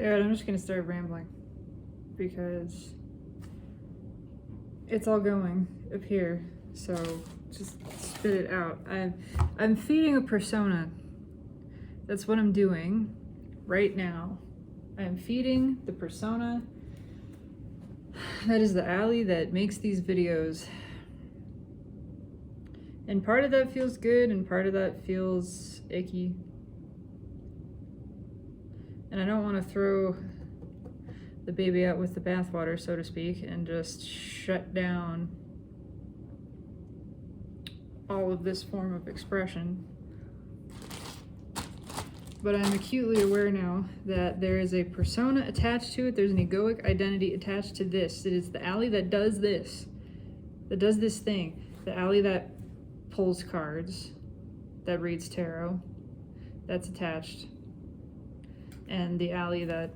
Alright, I'm just gonna start rambling because it's all going up here, so just spit it out. I'm feeding a persona. That's what I'm doing right now. I'm feeding the persona that is the Ally that makes these videos. And part of that feels good and part of that feels icky. And I don't want to throw the baby out with the bathwater, so to speak, and just shut down all of this form of expression. But I'm acutely aware now that there is a persona attached to it. There's an egoic identity attached to this. It is the Ally that does this thing. The Ally that pulls cards, that reads tarot, that's attached. And the Ally that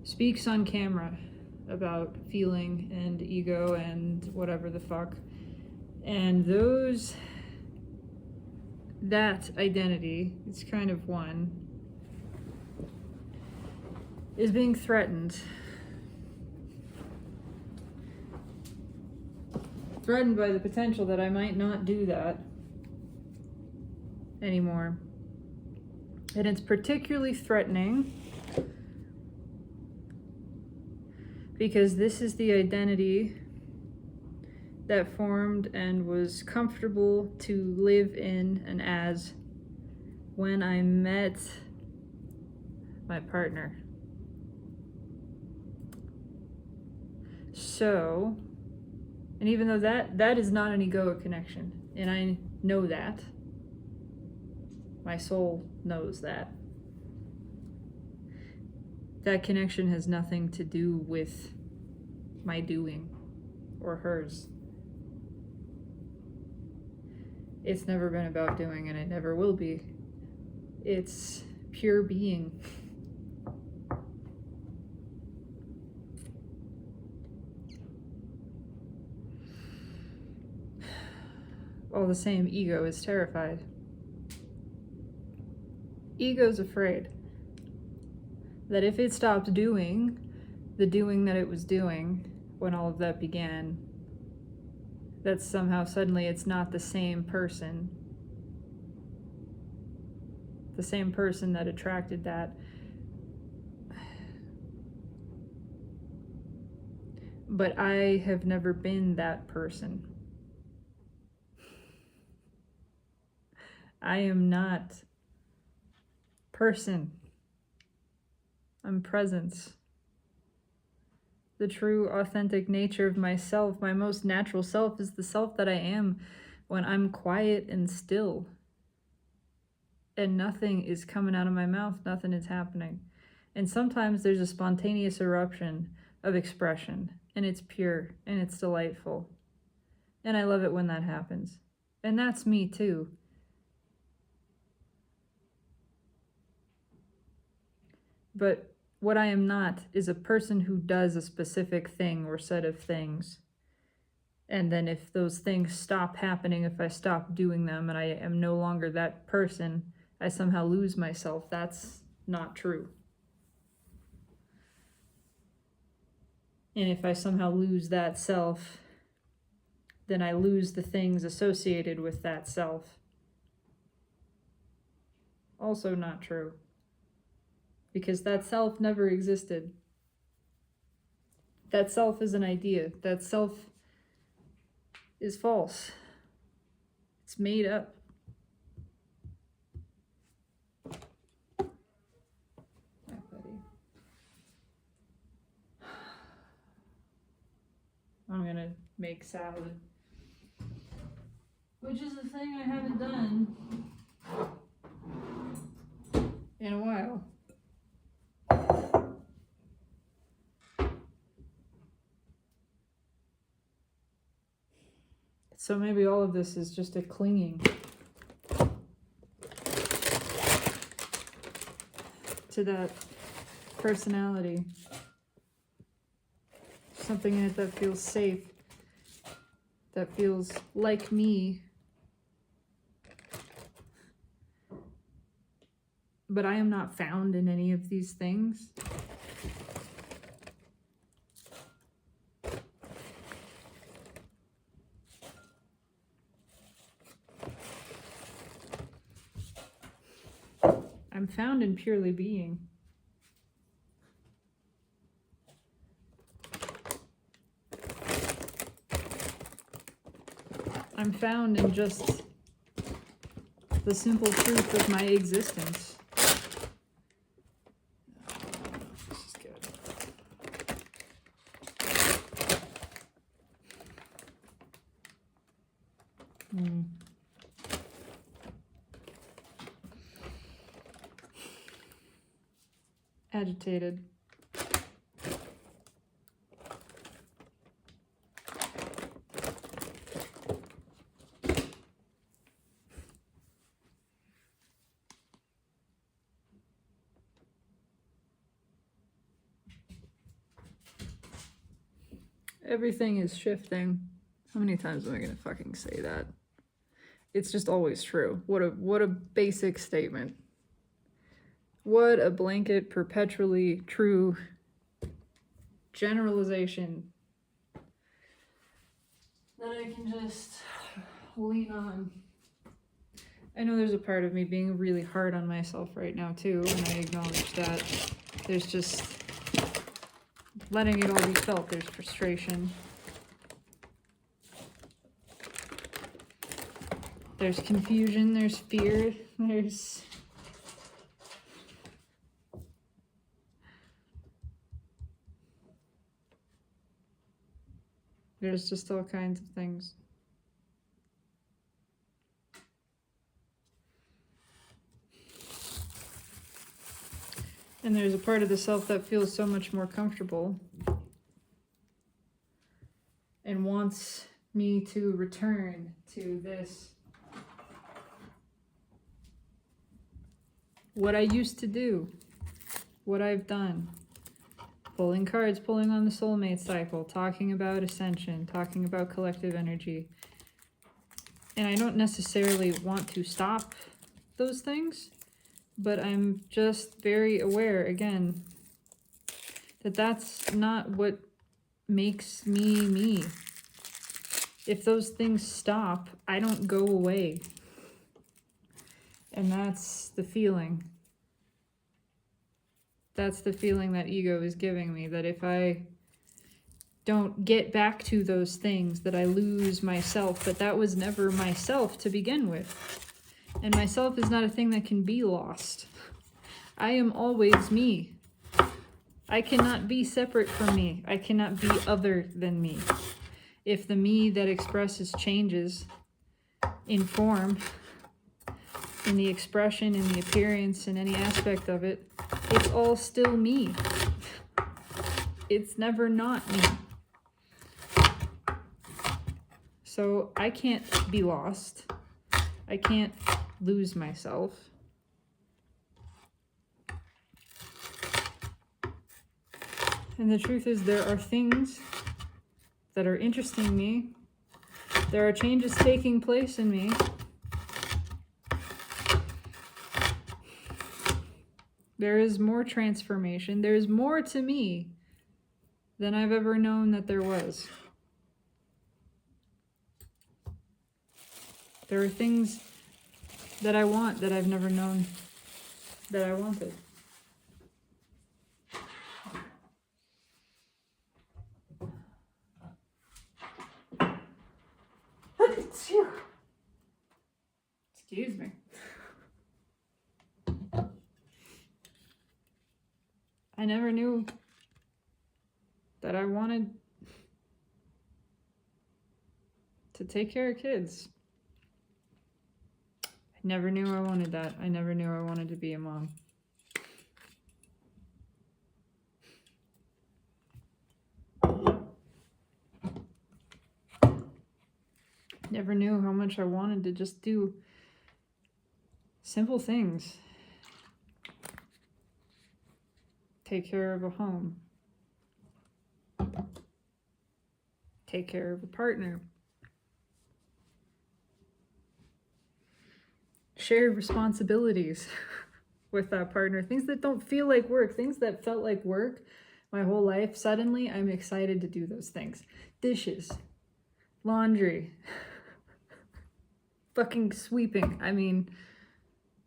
speaks on camera about feeling and ego and whatever the fuck. And that identity, it's kind of one, is being threatened. Threatened by the potential that I might not do that anymore. And it's particularly threatening because this is the identity that formed and was comfortable to live in and as when I met my partner. So, and even though that is not an egoic connection, and I know that, my soul knows that, that connection has nothing to do with my doing or hers. It's never been about doing, and it never will be. It's pure being. All the same, ego is terrified. Ego's afraid that if it stops doing the doing that it was doing when all of that began, that somehow suddenly it's not the same person that attracted that. But I have never been that person. I am not person. I'm presence. The true, authentic nature of myself, my most natural self, is the self that I am when I'm quiet and still. And nothing is coming out of my mouth, nothing is happening. And sometimes there's a spontaneous eruption of expression, and it's pure, and it's delightful. And I love it when that happens. And that's me too. But what I am not is a person who does a specific thing or set of things. And then if those things stop happening, if I stop doing them and I am no longer that person, I somehow lose myself. That's not true. And if I somehow lose that self, then I lose the things associated with that self. Also not true. Because that self never existed. That self is an idea. That self is false. It's made up. Hi, buddy. I'm gonna make salad, which is a thing I haven't done in a while. So maybe all of this is just a clinging to that personality. Something in it that feels safe, that feels like me, but I am not found in any of these things. I'm found in purely being. I'm found in just the simple truth of my existence. This is good. Agitated. Everything is shifting. How many times am I gonna fucking say that? It's just always true. What a basic statement. What a blanket, perpetually true generalization that I can just lean on. I know there's a part of me being really hard on myself right now too, and I acknowledge that. There's just letting it all be felt. There's frustration. There's confusion, there's fear, there's just all kinds of things. And there's a part of the self that feels so much more comfortable and wants me to return to this. What I used to do, what I've done. Pulling cards, pulling on the soulmate cycle, talking about ascension, talking about collective energy. And I don't necessarily want to stop those things, but I'm just very aware, again, that that's not what makes me me. If those things stop, I don't go away. And that's the feeling. That's the feeling that ego is giving me, that if I don't get back to those things, that I lose myself, but that was never myself to begin with. And myself is not a thing that can be lost. I am always me. I cannot be separate from me. I cannot be other than me. If the me that expresses changes in form, in the expression, in the appearance, in any aspect of it, it's all still me. It's never not me. So I can't be lost. I can't lose myself. And the truth is, there are things that are interesting me. There are changes taking place in me. There is more transformation. There's more to me than I've ever known that there was. There are things that I want that I've never known that I wanted. Excuse me. I never knew that I wanted to take care of kids. I never knew I wanted that. I never knew I wanted to be a mom. Never knew how much I wanted to just do simple things. Take care of a home. Take care of a partner. Share responsibilities. with that partner, things that don't feel like work, things that felt like work my whole life. Suddenly I'm excited to do those things. Dishes, laundry, fucking sweeping. I mean,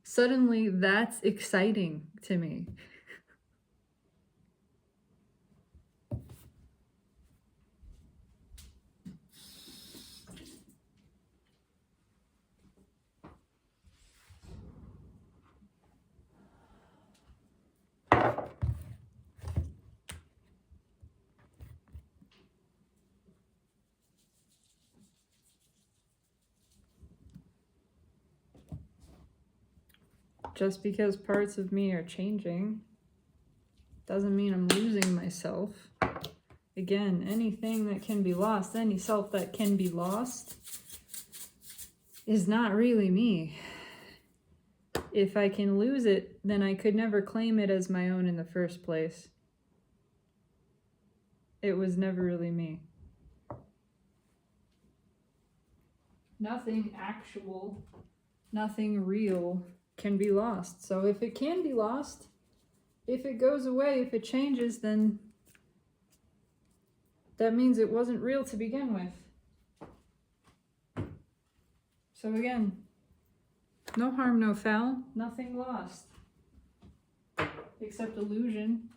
suddenly that's exciting to me. Just because parts of me are changing doesn't mean I'm losing myself. Again, anything that can be lost, any self that can be lost, is not really me. If I can lose it, then I could never claim it as my own in the first place. It was never really me. Nothing actual, nothing real can be lost. So if it can be lost, if it goes away, if it changes, then that means it wasn't real to begin with. So again, no harm, no foul, nothing lost. Except illusion.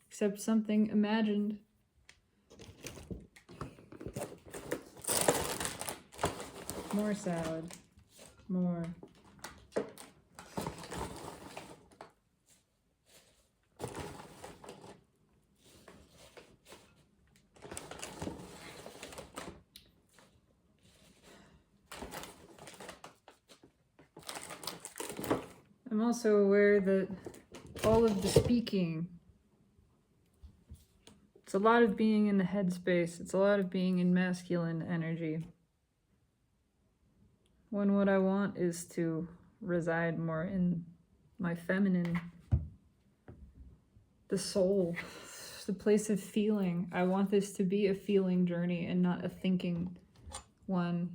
Except something imagined. More salad. More. I'm also aware that all of the speaking, it's a lot of being in the headspace, it's a lot of being in masculine energy. When what I want is to reside more in my feminine, the soul, the place of feeling. I want this to be a feeling journey and not a thinking one.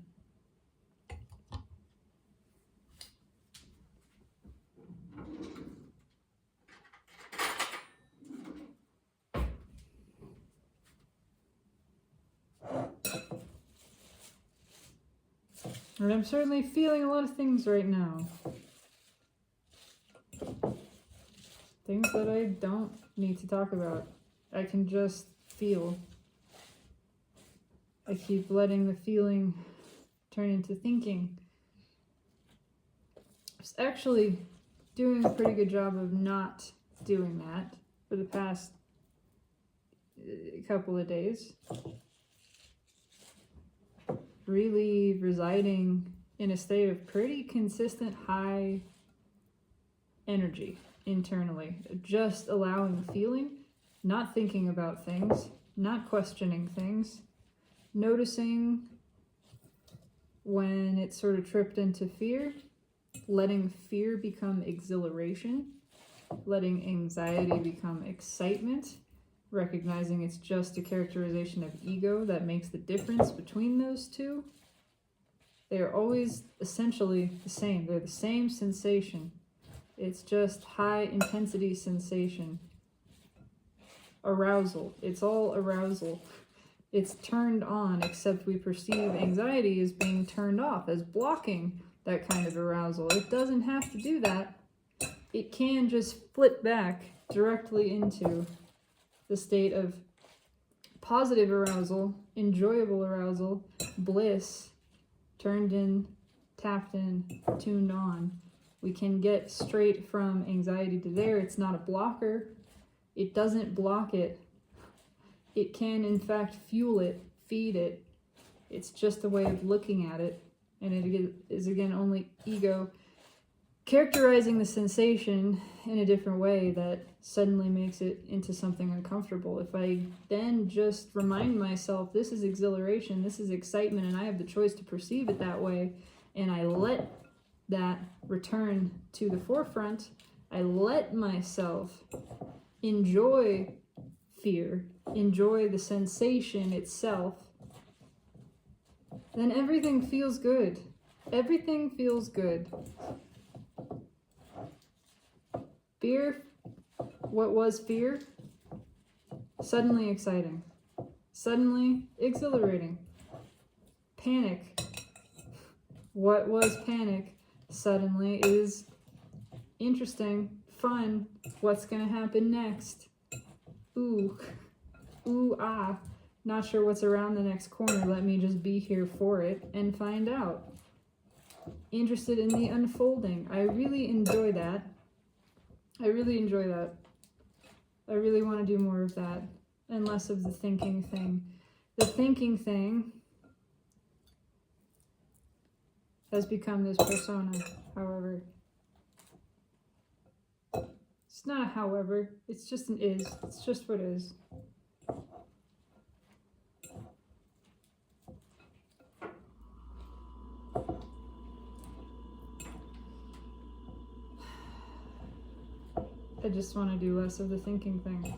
And I'm certainly feeling a lot of things right now. Things that I don't need to talk about. I can just feel. I keep letting the feeling turn into thinking. I was actually doing a pretty good job of not doing that for the past couple of days. Really residing in a state of pretty consistent high energy internally. Just allowing the feeling, not thinking about things, not questioning things, noticing when it sort of tripped into fear, letting fear become exhilaration, letting anxiety become excitement, recognizing it's just a characterization of ego that makes the difference between those two. They are always essentially the same. They're the same sensation. It's just high intensity sensation. Arousal. It's all arousal. It's turned on, except we perceive anxiety as being turned off, as blocking that kind of arousal. It doesn't have to do that. It can just flip back directly into the state of positive arousal, enjoyable arousal, bliss, turned in, tapped in, tuned on. We can get straight from anxiety to there. It's not a blocker. It doesn't block it. It can, in fact, fuel it, feed it. It's just a way of looking at it. And it is, again, only ego characterizing the sensation in a different way that suddenly makes it into something uncomfortable. If I then just remind myself, this is exhilaration, this is excitement, and I have the choice to perceive it that way, and I let that return to the forefront, I let myself enjoy fear, enjoy the sensation itself, then everything feels good. Everything feels good. Fear, what was fear? Suddenly exciting. Suddenly exhilarating. Panic, what was panic? Suddenly is interesting, fun. What's gonna happen next? Ooh, ooh, ah. Not sure what's around the next corner. Let me just be here for it and find out. Interested in the unfolding. I really enjoy that. I really enjoy that. I really want to do more of that and less of the thinking thing. The thinking thing has become this persona, however. It's not a however, it's just an is. It's just what is. I just want to do less of the thinking thing.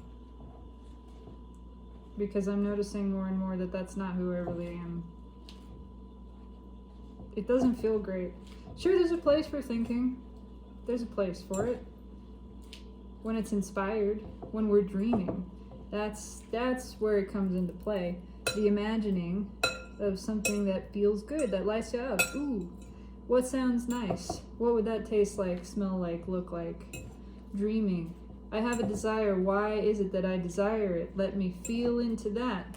Because I'm noticing more and more that that's not who I really am. It doesn't feel great. Sure, there's a place for thinking. There's a place for it. When it's inspired, when we're dreaming, that's where it comes into play. The imagining of something that feels good, that lights you up. Ooh, what sounds nice? What would that taste like, smell like, look like? Dreaming. I have a desire. Why is it that I desire it? Let me feel into that.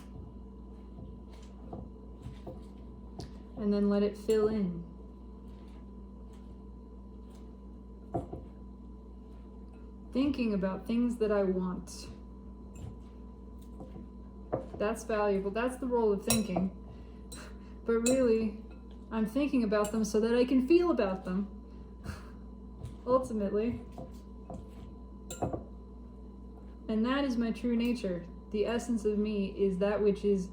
And then let it fill in. Thinking about things that I want. That's valuable. That's the role of thinking. But really, I'm thinking about them so that I can feel about them. Ultimately. And that is my true nature. The essence of me is that which is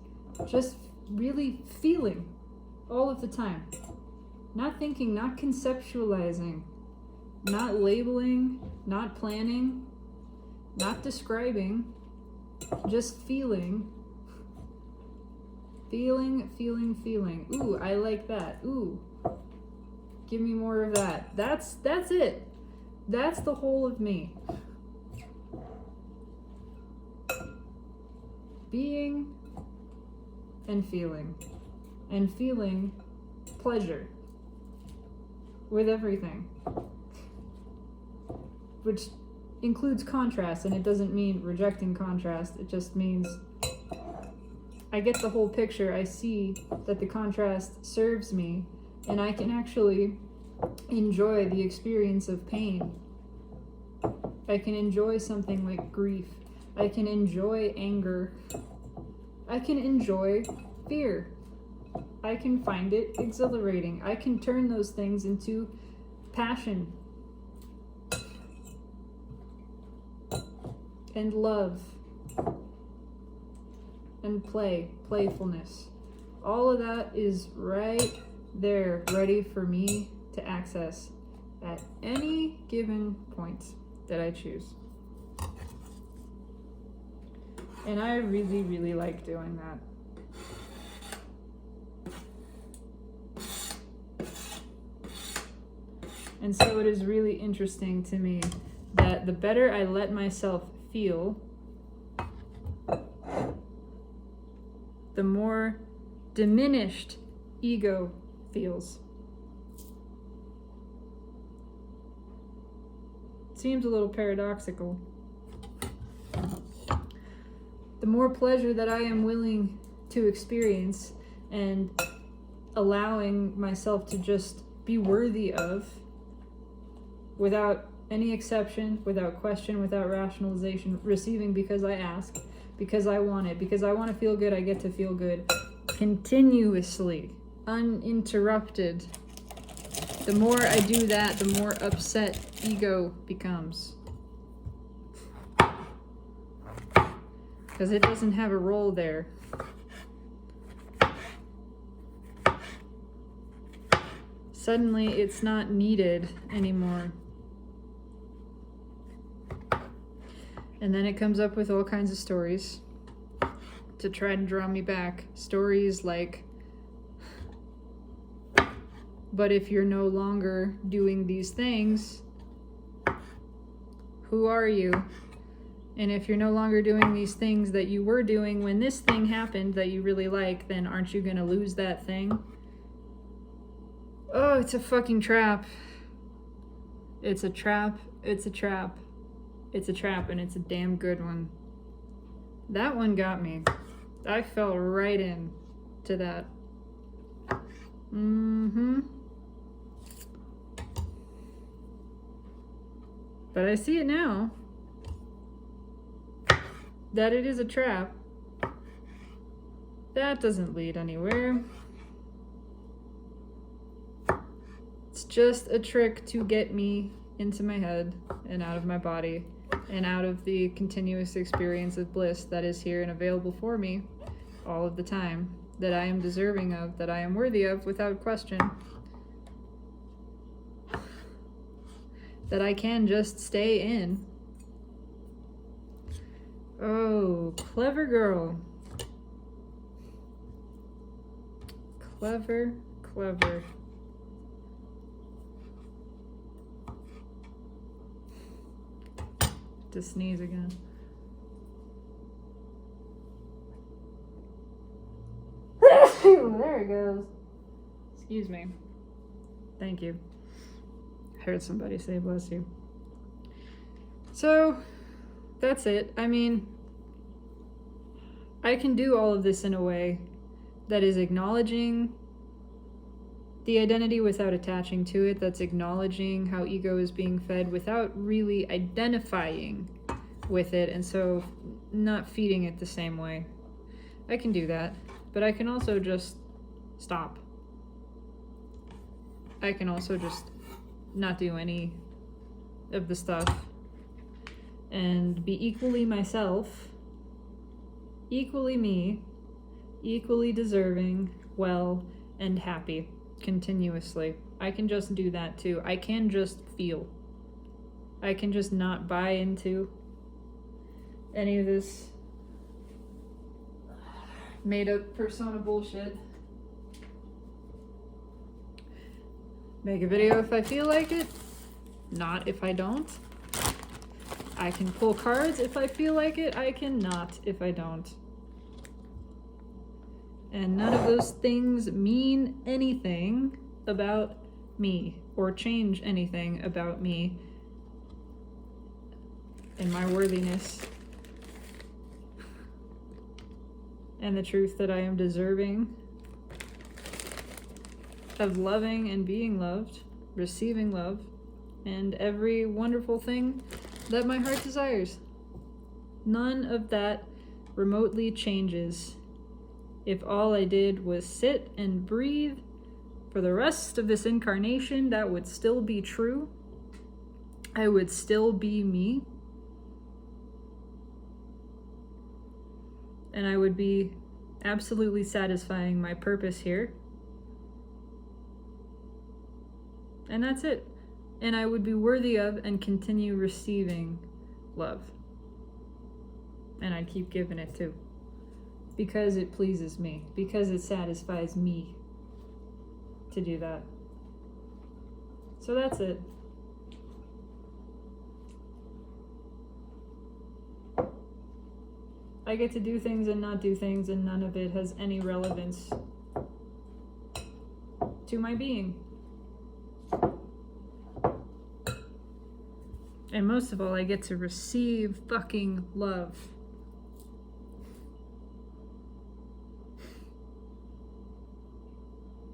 just really feeling all of the time. Not thinking, not conceptualizing, not labeling, not planning, not describing, just feeling. Feeling, feeling, feeling. Ooh, I like that. Ooh, give me more of that. That's it. That's the whole of me. Being and feeling pleasure with everything, which includes contrast, and it doesn't mean rejecting contrast. It just means I get the whole picture. I see that the contrast serves me, and I can actually enjoy the experience of pain. I can enjoy something like grief. I can enjoy anger. I can enjoy fear. I can find it exhilarating. I can turn those things into passion and love and playfulness. All of that is right there, ready for me to access at any given point that I choose. And I really, really like doing that. And so it is really interesting to me that the better I let myself feel, the more diminished ego feels. Seems a little paradoxical. The more pleasure that I am willing to experience and allowing myself to just be worthy of, without any exception, without question, without rationalization, receiving because I ask, because I want it, because I want to feel good, I get to feel good continuously, uninterrupted. The more I do that, the more upset ego becomes. Because it doesn't have a role there. Suddenly, it's not needed anymore. And then it comes up with all kinds of stories to try to draw me back. Stories like, but if you're no longer doing these things, Who are you? And if you're no longer doing these things that you were doing when this thing happened that you really like, then aren't you gonna lose that thing? Oh, it's a fucking trap. It's a trap. It's a trap. It's a trap, and it's a damn good one. That one got me. I fell right in to that. But I see it now. That it is a trap. That doesn't lead anywhere. It's just a trick to get me into my head and out of my body and out of the continuous experience of bliss that is here and available for me all of the time, that I am deserving of, that I am worthy of without question. That I can just stay in. Oh, clever girl. Clever, clever. To sneeze again. There it goes. Excuse me. Thank you. I heard somebody say bless you. So, that's it. I mean, I can do all of this in a way that is acknowledging the identity without attaching to it, that's acknowledging how ego is being fed without really identifying with it, and so not feeding it the same way. I can do that, but I can also just stop. I can also just not do any of the stuff and be equally myself, equally me, equally deserving, well, and happy continuously. I can just do that too. I can just feel. I can just not buy into any of this made up persona bullshit. Make a video if I feel like it, not if I don't. I can pull cards if I feel like it, I cannot if I don't. And none of those things mean anything about me or change anything about me and my worthiness and the truth that I am deserving of loving and being loved, receiving love, and every wonderful thing that my heart desires. None of that remotely changes if all I did was sit and breathe for the rest of this incarnation. That would still be true. I would still be me. And I would be absolutely satisfying my purpose here. And that's it. And I would be worthy of and continue receiving love. And I'd keep giving it too. Because it pleases me. Because it satisfies me to do that. So that's it. I get to do things and not do things, and none of it has any relevance to my being. And most of all, I get to receive fucking love.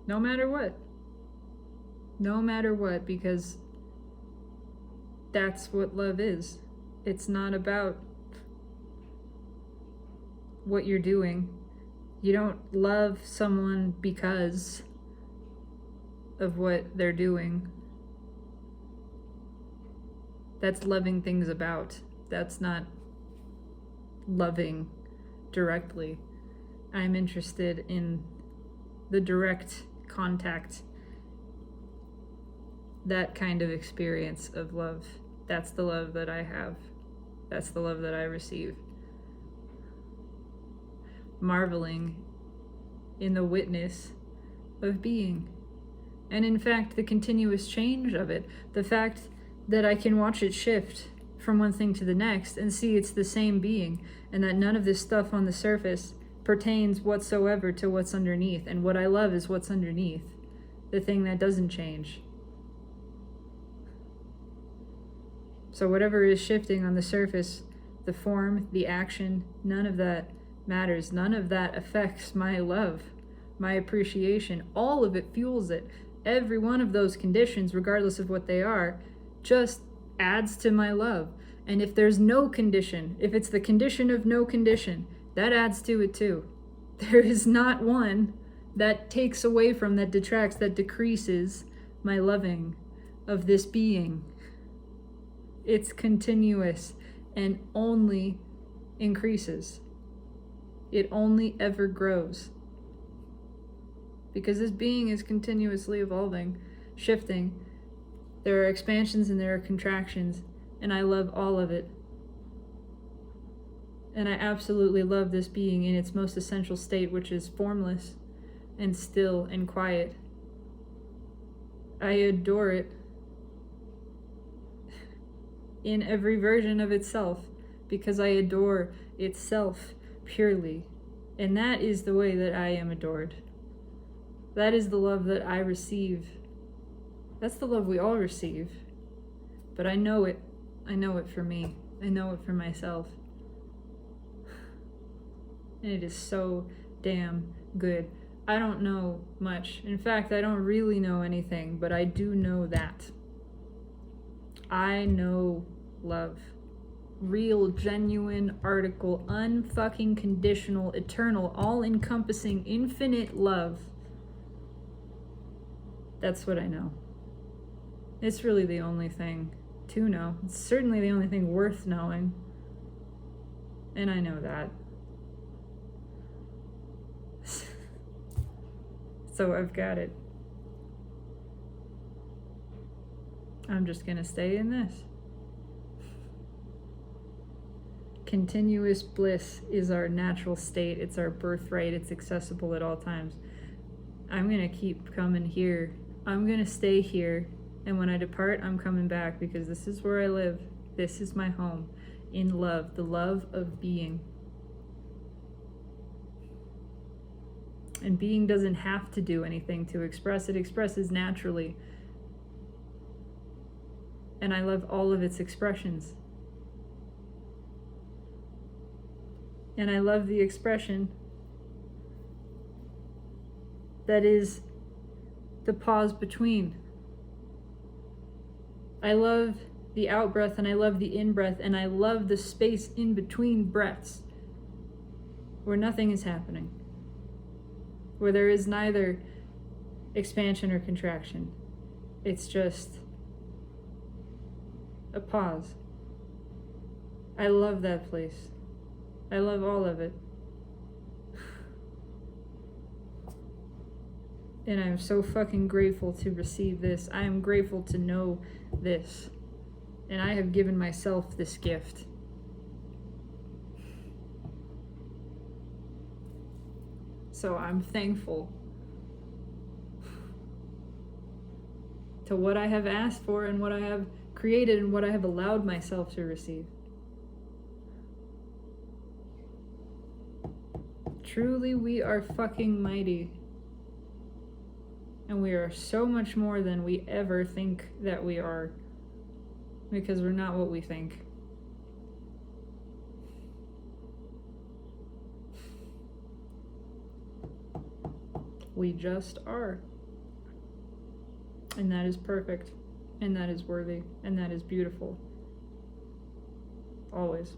No matter what. No matter what, because that's what love is. It's not about what you're doing. You don't love someone because of what they're doing. That's loving things about. That's not loving directly. I'm interested in the direct contact, that kind of experience of love. That's the love that I have. That's the love that I receive. Marveling in the witness of being. And in fact, the continuous change of it. The fact that I can watch it shift from one thing to the next and see it's the same being, and that none of this stuff on the surface pertains whatsoever to what's underneath. And what I love is what's underneath, the thing that doesn't change. So whatever is shifting on the surface, the form, the action, none of that matters. None of that affects my love, my appreciation. All of it fuels it. Every one of those conditions, regardless of what they are, just adds to my love. And if there's no condition, if it's the condition of no condition, that adds to it too. There is not one that takes away from, that detracts, that decreases my loving of this being. It's continuous and only increases. It only ever grows. Because this being is continuously evolving, shifting. There are expansions and there are contractions, and I love all of it. And I absolutely love this being in its most essential state, which is formless and still and quiet. I adore it in every version of itself, because I adore itself purely. And that is the way that I am adored. That is the love that I receive. That's the love we all receive. But I know it. I know it for me. I know it for myself. And it is so damn good. I don't know much. In fact, I don't really know anything, but I do know that. I know love. Real, genuine, article, unfucking conditional, eternal, all-encompassing, infinite love. That's what I know. It's really the only thing to know. It's certainly the only thing worth knowing. And I know that. So I've got it. I'm just gonna stay in this. Continuous bliss is our natural state. It's our birthright. It's accessible at all times. I'm gonna keep coming here. I'm gonna stay here. And when I depart, I'm coming back, because this is where I live. This is my home. In love. The love of being. And being doesn't have to do anything to express. It expresses naturally. And I love all of its expressions. And I love the expression that is the pause between. I love the out-breath and I love the in-breath, and I love the space in between breaths where nothing is happening, where there is neither expansion or contraction. It's just a pause. I love that place. I love all of it. And I am so fucking grateful to receive this. I am grateful to know this. And I have given myself this gift. So I'm thankful to what I have asked for and what I have created and what I have allowed myself to receive. Truly, we are fucking mighty. And we are so much more than we ever think that we are. Because we're not what we think. We just are. And that is perfect. And that is worthy. And that is beautiful. Always.